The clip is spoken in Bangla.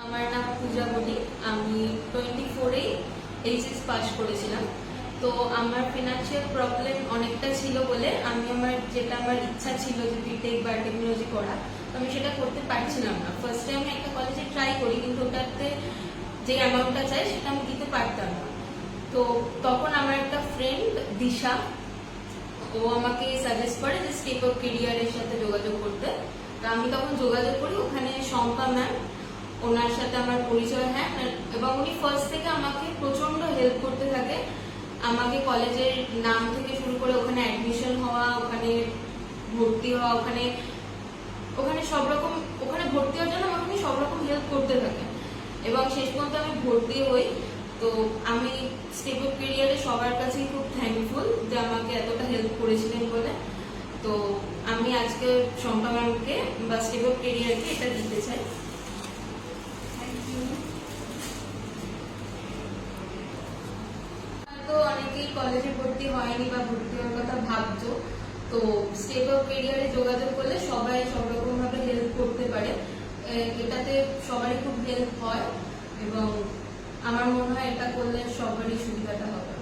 আমার নাম পূজা মল্লিক। আমি 24-এ এইচএস পাস করেছিলাম। তো আমার ফিনান্সিয়াল প্রবলেম অনেকটা ছিল বলে আমি আমার ইচ্ছা ছিল যে বিটেক বা টেকনোলজি করা, তো আমি সেটা করতে পারছিলাম না। ফার্স্টে আমি একটা কলেজে ট্রাই করি, কিন্তু ওটাতে যে অ্যামাউন্টটা চাই সেটা আমি দিতে পারতাম না। তো তখন আমার একটা ফ্রেন্ড দিশা, ও আমাকে সাজেস্ট করে যে স্টেপ অফ কেরিয়ারের সাথে যোগাযোগ করতে। তো আমি তখন যোগাযোগ করি, ওখানে শম্পা ম্যাম, ওনার সাথে আমার পরিচয় হয় এবং উনি ফার্স্ট থেকে আমাকে প্রচন্ড হেল্প করতে থাকে। আমাকে কলেজের নাম থেকে শুরু করে ওখানে অ্যাডমিশন হওয়া, ওখানে ভর্তি হওয়া, ওখানে সব রকম, ওখানে ভর্তি হওয়ার জন্য আমাকে সব রকম হেল্প করতে থাকে এবং শেষ পর্যন্ত আমি ভর্তি হই। তো আমি স্টেপ অফ কেরিয়ারে সবার কাছেই খুব থ্যাঙ্কফুল যে আমাকে এতটা হেল্প করেছিলেন বলে। তো আমি আজকে শম্পা ম্যামকে বা স্টেপ অফ কেরিয়ারকে এটা দিতে চাই। তো অনেকেই কলেজে ভর্তি হয়নি বা ভর্তি হওয়ার কথা ভাবছো, তো স্টেপ অফ কেরিয়ারে যোগাযোগ করলে সবাই সব রকম ভাবে হেল্প করতে পারে। এটাতে সবারই খুব হেল্প হয় এবং আমার মনে হয় এটা করলে সবারই সুবিধাটা হবে।